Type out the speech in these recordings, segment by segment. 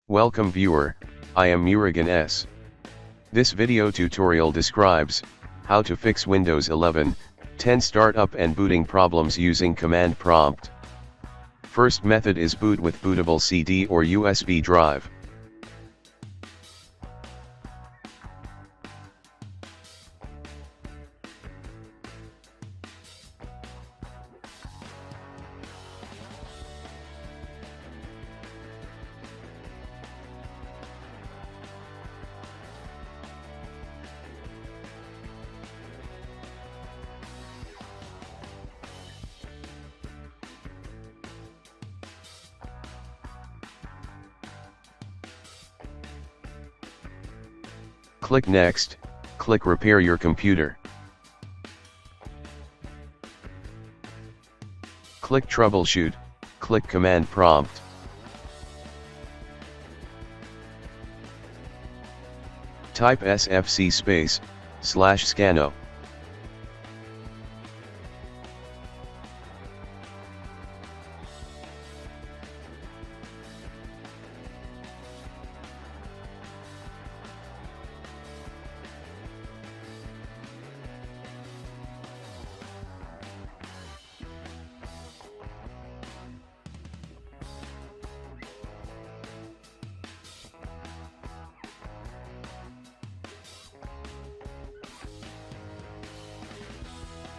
Welcome viewer, I am Murugan S. This video tutorial describes how to fix Windows 11, 10 startup and booting problems using command prompt. First method is boot with bootable CD or USB drive. Click Next, click Repair your computer. Click Troubleshoot, click Command Prompt. Type sfc/scanno.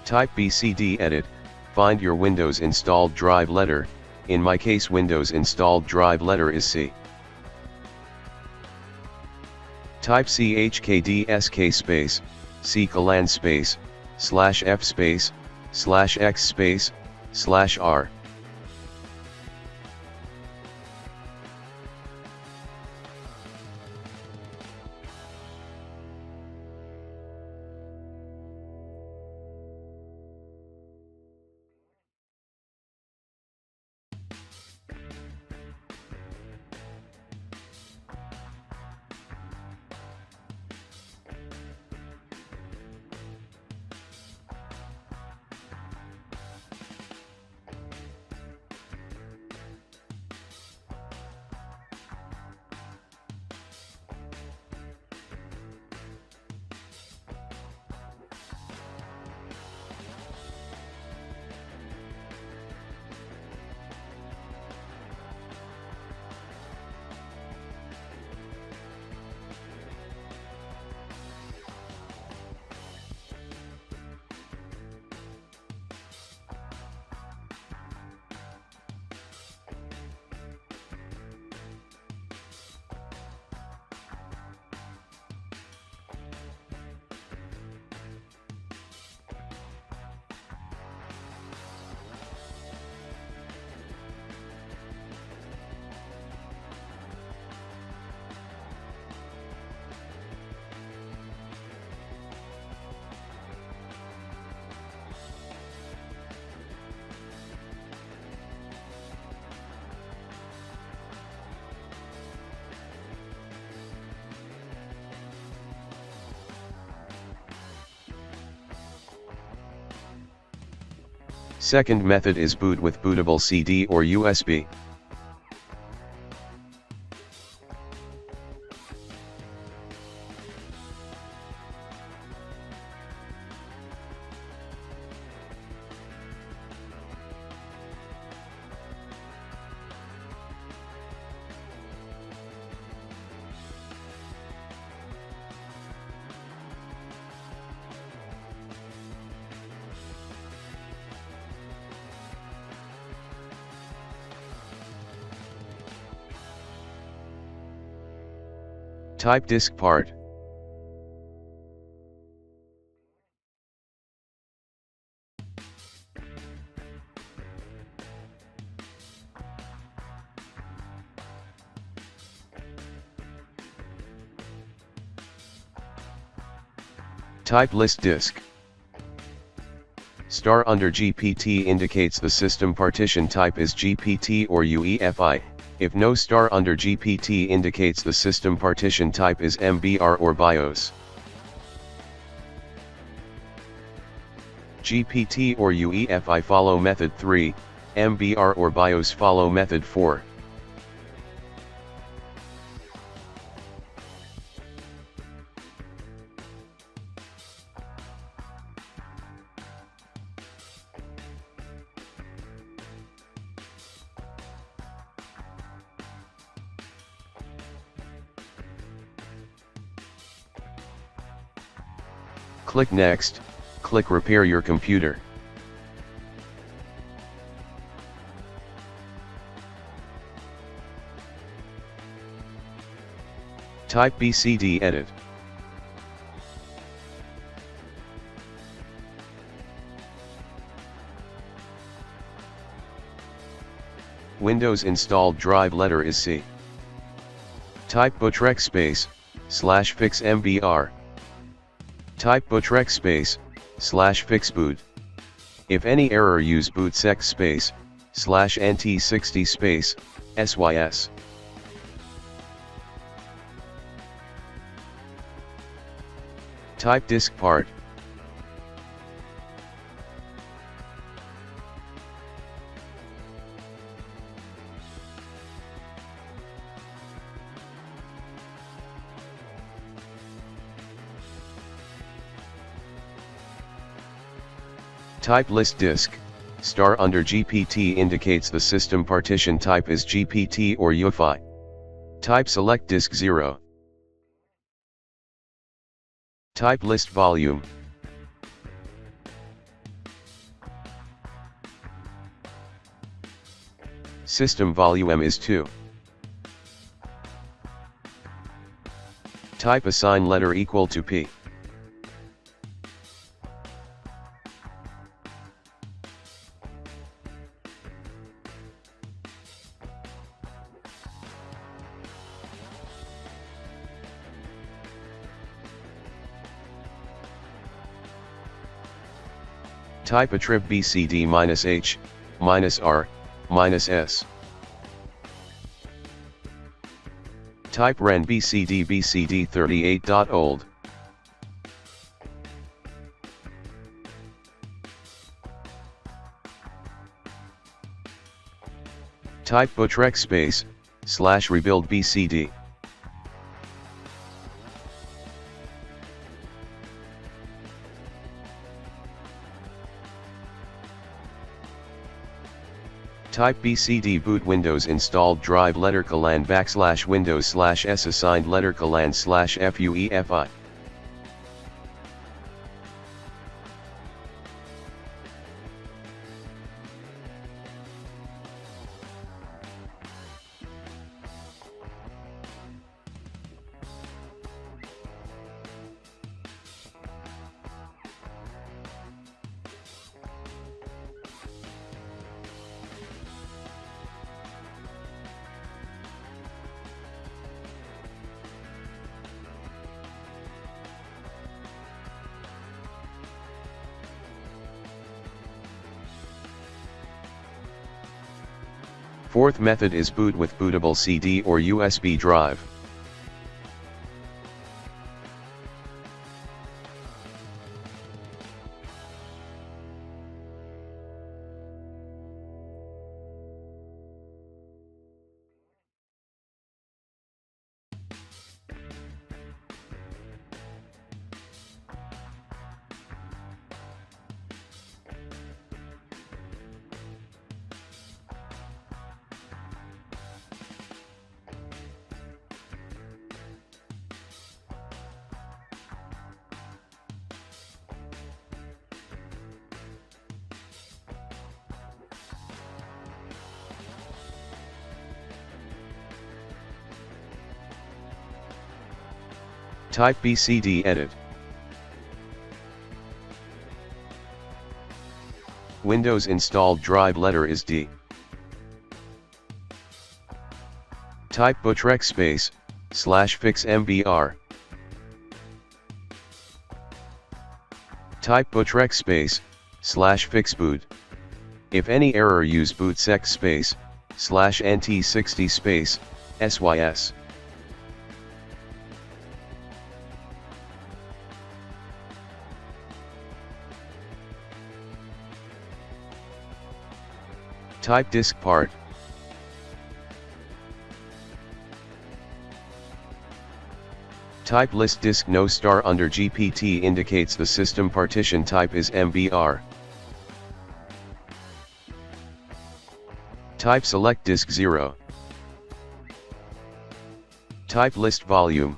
Type bcd edit, find your Windows installed drive letter, in my case Windows installed drive letter is C. Type chkdsk space, c:// space, /f space, /x space, /r. Second method is boot with bootable CD or USB. Type disk part. Type list disk. Star under GPT indicates the system partition type is GPT or UEFI. If no star under GPT indicates the system partition type is MBR or BIOS. GPT or UEFI follow method 3, MBR or BIOS follow method 4. Click Next, click Repair your computer. Type BCD Edit. Windows installed drive letter is C. Type bootrec space, /fix mbr. Type bootrec space, /fix boot. If any error, use bootsec space, /nt60 space, sys. Type disk part. Type list disk, star under GPT indicates the system partition type is GPT or UEFI. Type select disk 0. Type list volume. System volume is 2. Type assign letter equal to P. Type attrib bcd -h, -r, -s. Type ren bcd 38.old. Type bootrec space, /rebuild bcd. Type bcd boot Windows installed drive letter colan \Windows /s assigned letter colan /FUEFI. Fourth method is boot with bootable CD or USB drive. Type BCD edit. Windows installed drive letter is D. Type bootrec space, /fix mbr. Type bootrec space, /fix boot. If any error, use bootsec space, /nt60 space, sys. Type disk part. Type list disk no star under GPT indicates the system partition type is MBR. Type select disk 0. Type list volume.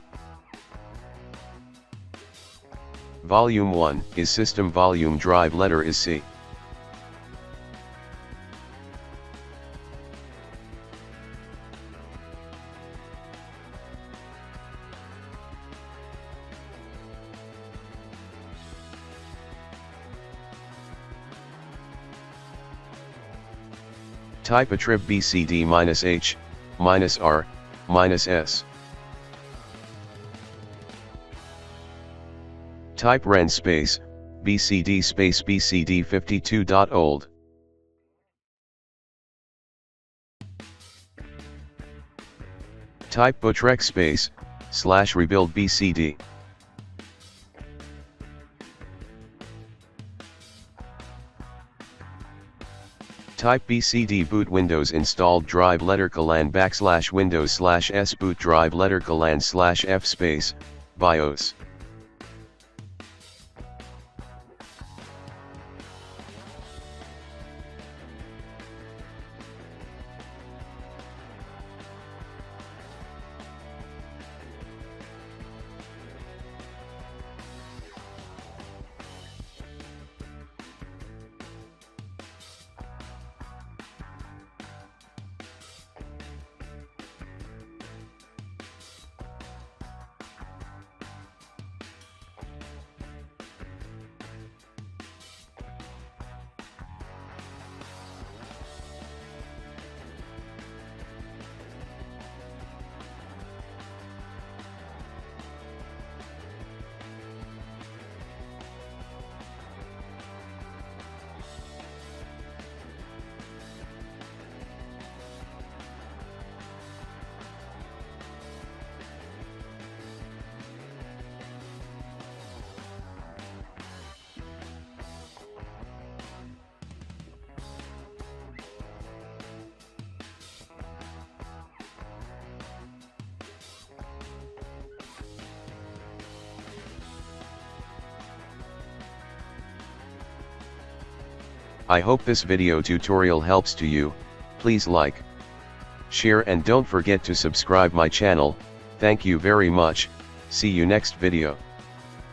Volume 1 is system volume, drive letter is C. Type attrib BCD-H-R-S. Type ren space, BCD space BCD52.old. Type bootrec space, /rebuild BCD. Type BCD boot Windows installed drive letter colan /Windows/s boot drive letter colan /F space, BIOS. I hope this video tutorial helps to you. Please like, share and don't forget to subscribe my channel. Thank you very much. See you next video.